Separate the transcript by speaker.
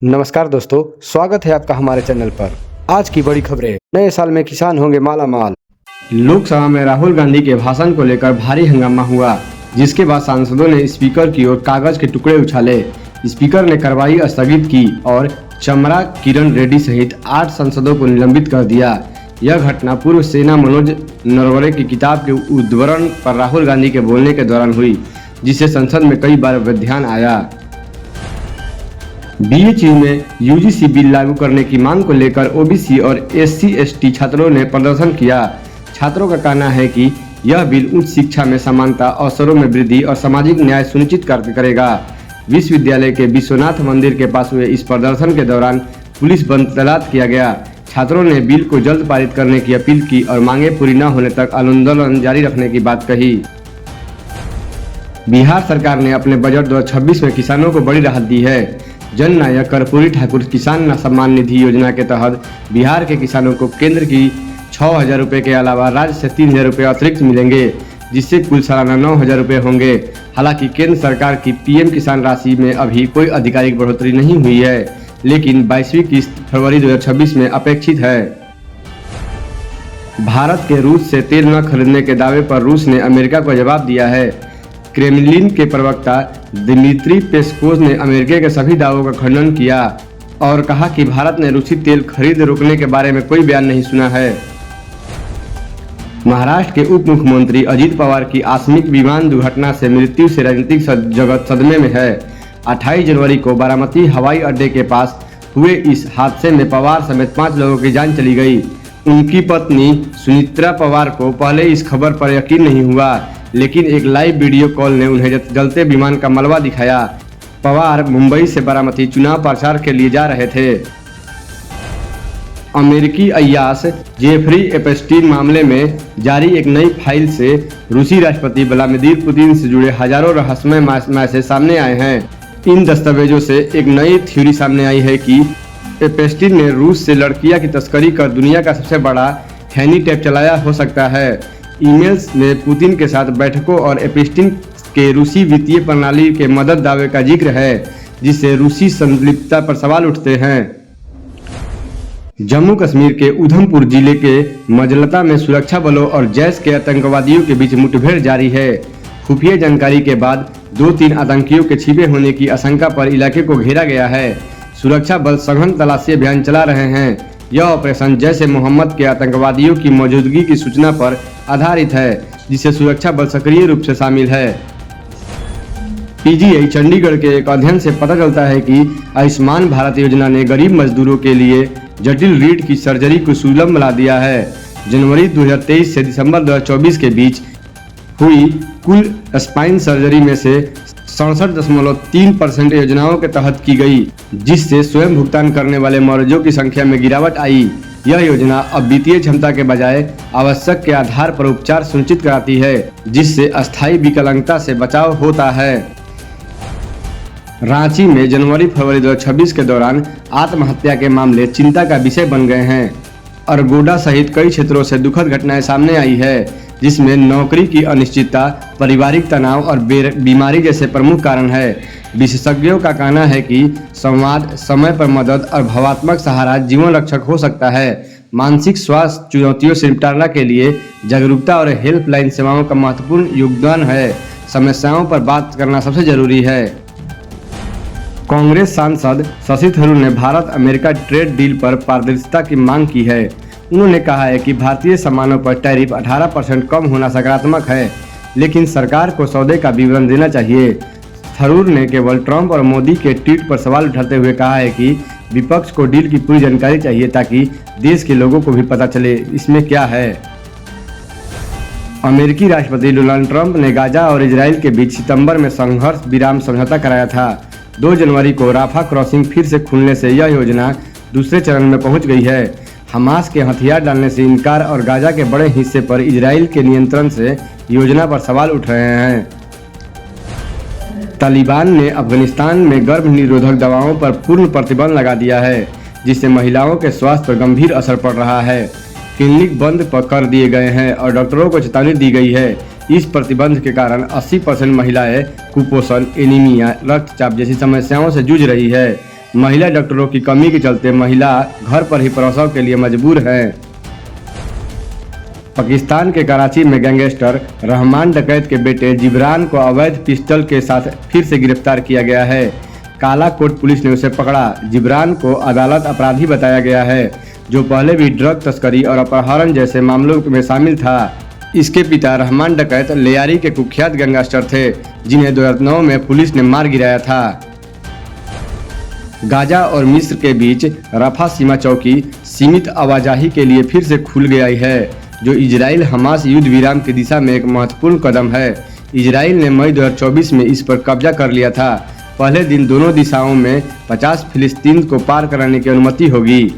Speaker 1: नमस्कार दोस्तों, स्वागत है आपका हमारे चैनल पर। आज की बड़ी खबरें। नए साल में किसान होंगे माला माल। लोकसभा में राहुल गांधी के भाषण को लेकर भारी हंगामा हुआ, जिसके बाद सांसदों ने स्पीकर की ओर कागज के टुकड़े उछाले। स्पीकर ने कार्रवाई स्थगित की और चमरा किरण रेड्डी सहित 8 सांसदों को निलंबित कर दिया। यह घटना पूर्व सेना मनोज नरवणे की किताब के उद्धरण पर राहुल गांधी के बोलने के दौरान हुई, जिससे संसद में कई बार व्यवधान आया। बीएचयू में यूजीसी बिल लागू करने की मांग को लेकर ओबीसी और एससी/एसटी छात्रों ने प्रदर्शन किया। छात्रों का कहना है कि यह बिल उच्च शिक्षा में समानता, अवसरों में वृद्धि और सामाजिक न्याय सुनिश्चित करेगा। विश्वविद्यालय के विश्वनाथ मंदिर के पास हुए इस प्रदर्शन के दौरान पुलिस बंद तैनात किया गया। छात्रों ने बिल को जल्द पारित करने की अपील की और मांगे पूरी न होने तक आंदोलन जारी रखने की बात कही। बिहार सरकार ने अपने बजट 2026 में किसानों को बड़ी राहत दी है। जननायक कर्पूरी ठाकुर किसान सम्मान निधि योजना के तहत बिहार के किसानों को केंद्र की 6,000 रुपये के अलावा राज्य से 3,000 रुपये अतिरिक्त मिलेंगे, जिससे कुल सालाना 9,000 रुपये होंगे। हालांकि केंद्र सरकार की पीएम किसान राशि में अभी कोई आधिकारिक बढ़ोतरी नहीं हुई है, लेकिन 22वीं किस्त फरवरी 2026 में अपेक्षित है। भारत के रूस से तेल न खरीदने के दावे पर रूस ने अमेरिका को जवाब दिया है। क्रेमलिन के प्रवक्ता दिमित्री पेस्कोव ने अमेरिका के सभी दावों का खंडन किया और कहा कि भारत ने रूसी तेल खरीद रोकने के बारे में कोई बयान नहीं सुना है। महाराष्ट्र के उप मुख्यमंत्री अजित पवार की आकस्मिक विमान दुर्घटना से मृत्यु से राजनीतिक जगत सदमे में है। 28 जनवरी को बारामती हवाई अड्डे के पास हुए इस हादसे में पवार समेत 5 लोगों की जान चली गई। उनकी पत्नी सुनित्रा पवार को पहले इस खबर पर यकीन नहीं हुआ, लेकिन एक लाइव वीडियो कॉल ने उन्हें जलते विमान का मलबा दिखाया। पवार मुंबई से बारामती चुनाव प्रचार के लिए जा रहे थे। अमेरिकी अय्याश जेफरी एप्स्टीन मामले में जारी एक नई फाइल से रूसी राष्ट्रपति व्लादिमीर पुतिन से जुड़े हजारों रहस्यमय मैसेज सामने आए हैं। इन दस्तावेजों से एक नई थ्योरी सामने आई है कि एप्स्टीन ने रूस से लड़कियां की तस्करी कर दुनिया का सबसे बड़ा हैनी टैप चलाया हो सकता है। ईमेल्स में पुतिन के साथ बैठकों और एप्स्टीन के रूसी वित्तीय प्रणाली के मदद दावे का जिक्र है, जिससे रूसी संलिप्तता पर सवाल उठते हैं। जम्मू कश्मीर के उधमपुर जिले के मजलता में सुरक्षा बलों और जैश के आतंकवादियों के बीच मुठभेड़ जारी है। खुफिया जानकारी के बाद 2-3 आतंकियों के छिपे होने की आशंका पर इलाके को घेरा गया है। सुरक्षा बल सघन तलाशी अभियान चला रहे हैं। यह ऑपरेशन जैश-ए-मोहम्मद के आतंकवादियों की मौजूदगी की सूचना पर आधारित है, जिससे सुरक्षा बल सक्रिय रूप से शामिल है। पीजीआई चंडीगढ़ के एक अध्ययन से पता चलता है कि आयुष्मान भारत योजना ने गरीब मजदूरों के लिए जटिल रीढ़ की सर्जरी को सुलभ बना दिया है। जनवरी 2023 से दिसंबर 2024 के बीच हुई कुल स्पाइन सर्जरी में से 67.3% योजनाओं के तहत की गई, जिससे स्वयं भुगतान करने वाले मरीजों की संख्या में गिरावट आई। यह योजना अब वित्तीय क्षमता के बजाय आवश्यक के आधार पर उपचार सुनिश्चित कराती है, जिससे अस्थायी विकलांगता से बचाव होता है। रांची में जनवरी-फरवरी 2026 के दौरान आत्महत्या के मामले चिंता का विषय बन गए हैं। अरगोड़ा सहित कई क्षेत्रों से दुखद घटनाएं सामने आई है, जिसमें नौकरी की अनिश्चितता, पारिवारिक तनाव और बीमारी जैसे प्रमुख कारण है। विशेषज्ञों का कहना है कि संवाद, समय पर मदद और भावनात्मक सहारा जीवन रक्षक हो सकता है। मानसिक स्वास्थ्य चुनौतियों से निपटने के लिए जागरूकता और हेल्पलाइन सेवाओं का महत्वपूर्ण योगदान है। समस्याओं पर बात करना सबसे जरूरी है। कांग्रेस सांसद शशि थरूर ने भारत अमेरिका ट्रेड डील पर पारदर्शिता की मांग की है। उन्होंने कहा है कि भारतीय सामानों पर टैरिफ 18% कम होना सकारात्मक है, लेकिन सरकार को सौदे का विवरण देना चाहिए। थरूर ने केवल ट्रंप और मोदी के ट्वीट पर सवाल उठाते हुए कहा है कि विपक्ष को डील की पूरी जानकारी चाहिए, ताकि देश के लोगों को भी पता चले इसमें क्या है। अमेरिकी राष्ट्रपति डोनाल्ड ट्रंप ने गाजा और इजराइल के बीच सितंबर में संघर्ष विराम समझौता कराया था। 2 जनवरी को राफा क्रॉसिंग फिर से खुलने से यह योजना दूसरे चरण में पहुंच गई है। हमास के हथियार डालने से इनकार और गाजा के बड़े हिस्से पर इजराइल के नियंत्रण से योजना पर सवाल उठ रहे हैं। तालिबान ने अफगानिस्तान में गर्भ निरोधक दवाओं पर पूर्ण प्रतिबंध लगा दिया है, जिससे महिलाओं के स्वास्थ्य पर गंभीर असर पड़ रहा है। क्लिनिक बंद कर दिए गए हैं और डॉक्टरों को चेतावनी दी गई है। इस प्रतिबंध के कारण 80% महिलाएं कुपोषण, एनीमिया, रक्तचाप जैसी समस्याओं से जूझ रही है। महिला डॉक्टरों की कमी के चलते महिला घर पर ही प्रसव के लिए मजबूर हैं। पाकिस्तान के कराची में गैंगस्टर रहमान डकैत के बेटे जिब्रान को अवैध पिस्टल के साथ फिर से गिरफ्तार किया गया है। काला कोट पुलिस ने उसे पकड़ा। जिब्रान को अदालत अपराधी बताया गया है, जो पहले भी ड्रग तस्करी और अपहरण जैसे मामलों में शामिल था। इसके पिता रहमान डकैत लियारी के कुख्यात गैंगस्टर थे, जिन्हें 2009 में पुलिस ने मार गिराया था। गाजा और मिस्र के बीच रफा सीमा चौकी सीमित आवाजाही के लिए फिर से खुल गई है, जो इजराइल हमास युद्ध विराम की दिशा में एक महत्वपूर्ण कदम है। इजराइल ने मई 2024 में इस पर कब्जा कर लिया था। पहले दिन दोनों दिशाओं में 50 फिलिस्तीन को पार कराने की अनुमति होगी।